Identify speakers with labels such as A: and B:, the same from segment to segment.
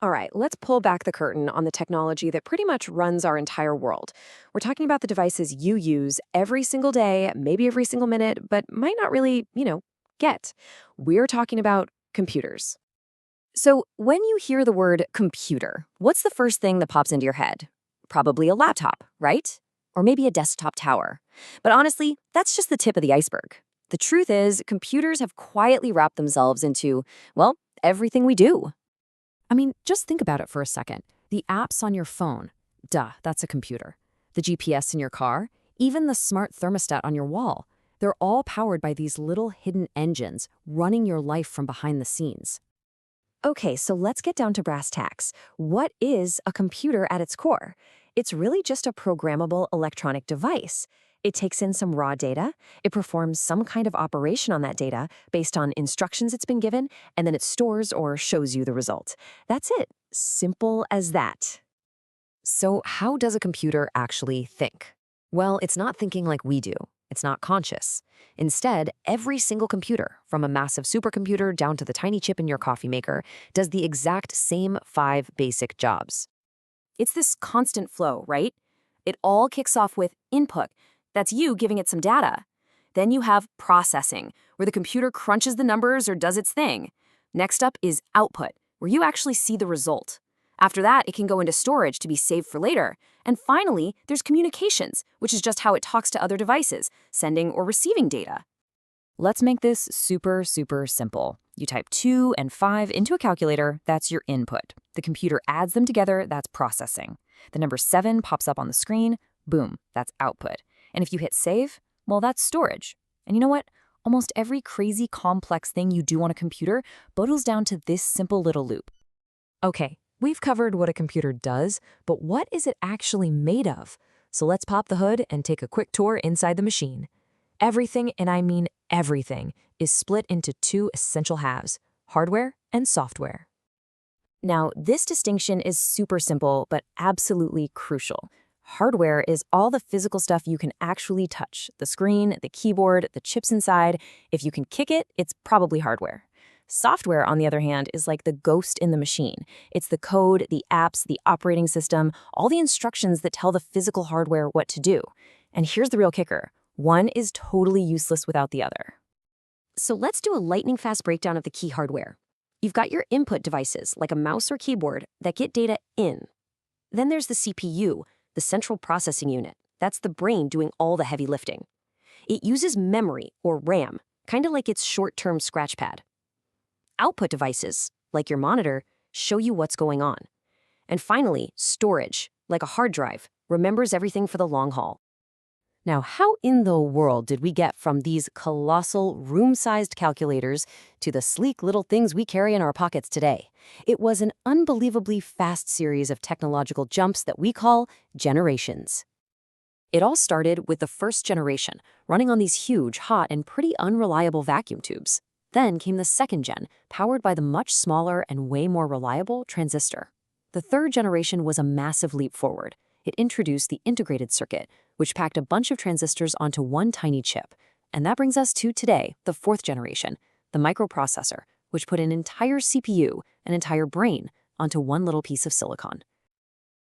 A: All right, let's pull back the curtain on the technology that pretty much runs our entire world. We're talking about the devices you use every single day, maybe every single minute, but might not really, get. We're talking about computers. So, when you hear the word computer, what's the first thing that pops into your head? Probably a laptop, right? Or maybe a desktop tower. But honestly, that's just the tip of the iceberg. The truth is, computers have quietly wrapped themselves into, well, everything we do.
B: I mean, just think about it for a second. The apps on your phone, duh, that's a computer. The GPS in your car, even the smart thermostat on your wall, they're all powered by these little hidden engines running your life from behind the scenes.
A: Okay, so let's get down to brass tacks. What is a computer at its core? It's really just a programmable electronic device. It takes in some raw data, it performs some kind of operation on that data based on instructions it's been given, and then it stores or shows you the result. That's it. Simple as that.
B: So, how does a computer actually think? Well, it's not thinking like we do. It's not conscious. Instead, every single computer, from a massive supercomputer down to the tiny chip in your coffee maker, does the exact same five basic jobs.
A: It's this constant flow, right? It all kicks off with input. That's you giving it some data. Then you have processing, where the computer crunches the numbers or does its thing. Next up is output, where you actually see the result. After that, it can go into storage to be saved for later. And finally, there's communications, which is just how it talks to other devices, sending or receiving data.
B: Let's make this super, super simple. You type 2 and 5 into a calculator, that's your input. The computer adds them together, that's processing. The number 7 pops up on the screen, boom, that's output. And if you hit save, well, that's storage. And you know what? Almost every crazy complex thing you do on a computer boils down to this simple little loop. Okay, we've covered what a computer does, but what is it actually made of? So let's pop the hood and take a quick tour inside the machine. Everything, and I mean everything, is split into two essential halves, hardware and software.
A: Now, this distinction is super simple, but absolutely crucial. Hardware is all the physical stuff you can actually touch, the screen, the keyboard, the chips inside. If you can kick it, it's probably hardware. Software, on the other hand, is like the ghost in the machine. It's the code, the apps, the operating system, all the instructions that tell the physical hardware what to do. And here's the real kicker. One is totally useless without the other. So let's do a lightning-fast breakdown of the key hardware. You've got your input devices, like a mouse or keyboard, that get data in. Then there's the CPU, the central processing unit. That's the brain doing all the heavy lifting. It uses memory, or RAM, kind of like its short-term scratch pad. Output devices, like your monitor, show you what's going on. And finally, storage, like a hard drive, remembers everything for the long haul. Now, how in the world did we get from these colossal, room-sized calculators to the sleek little things we carry in our pockets today? It was an unbelievably fast series of technological jumps that we call generations. It all started with the first generation, running on these huge, hot, and pretty unreliable vacuum tubes. Then came the second gen, powered by the much smaller and way more reliable transistor. The third generation was a massive leap forward. It introduced the integrated circuit, which packed a bunch of transistors onto one tiny chip. And that brings us to today, the fourth generation, the microprocessor, which put an entire CPU, an entire brain, onto one little piece of silicon.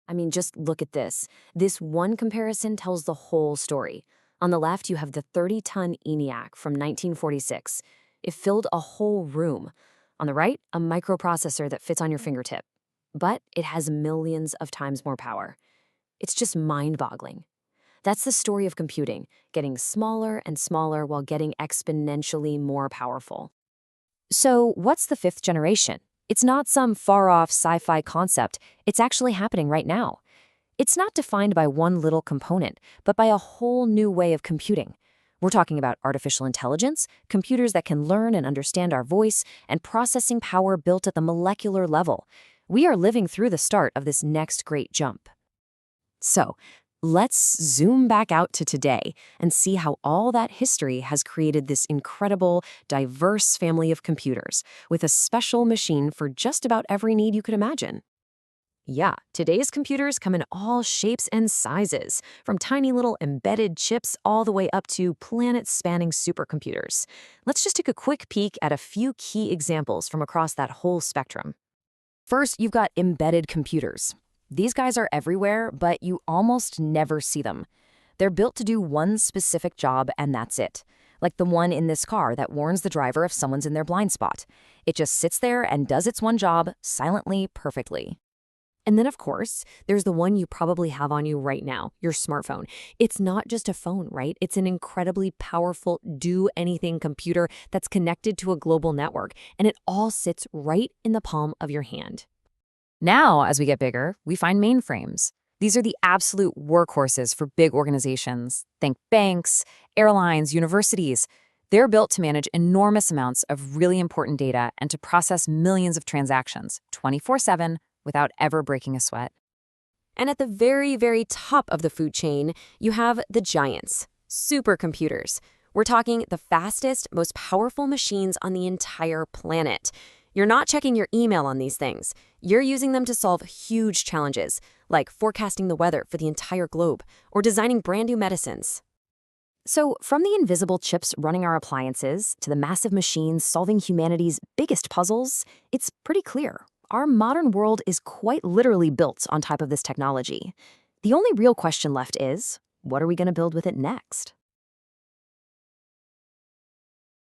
A: I mean, just look at this. This one comparison tells the whole story. On the left, you have the 30-ton ENIAC from 1946. It filled a whole room. On the right, a microprocessor that fits on your fingertip. But it has millions of times more power. It's just mind-boggling. That's the story of computing, getting smaller and smaller while getting exponentially more powerful. So, what's the fifth generation? It's not some far-off sci-fi concept. It's actually happening right now. It's not defined by one little component, but by a whole new way of computing. We're talking about artificial intelligence, computers that can learn and understand our voice, and processing power built at the molecular level. We are living through the start of this next great jump. So, let's zoom back out to today and see how all that history has created this incredible, diverse family of computers with a special machine for just about every need you could imagine. Yeah, today's computers come in all shapes and sizes, from tiny little embedded chips all the way up to planet-spanning supercomputers. Let's just take a quick peek at a few key examples from across that whole spectrum. First, you've got embedded computers. These guys are everywhere, but you almost never see them. They're built to do one specific job, and that's it. Like the one in this car that warns the driver if someone's in their blind spot. It just sits there and does its one job silently, perfectly.
C: And then, of course, there's the one you probably have on you right now, your smartphone. It's not just a phone, right? It's an incredibly powerful do-anything computer that's connected to a global network, and it all sits right in the palm of your hand.
B: Now, as we get bigger, we find mainframes. These are the absolute workhorses for big organizations. Think banks, airlines, universities. They're built to manage enormous amounts of really important data and to process millions of transactions 24/7 without ever breaking a sweat.
C: And at the very, very top of the food chain, you have the giants, supercomputers. We're talking the fastest, most powerful machines on the entire planet. You're not checking your email on these things. You're using them to solve huge challenges, like forecasting the weather for the entire globe or designing brand new medicines.
A: So, from the invisible chips running our appliances to the massive machines solving humanity's biggest puzzles, it's pretty clear. Our modern world is quite literally built on top of this technology. The only real question left is, what are we going to build with it next?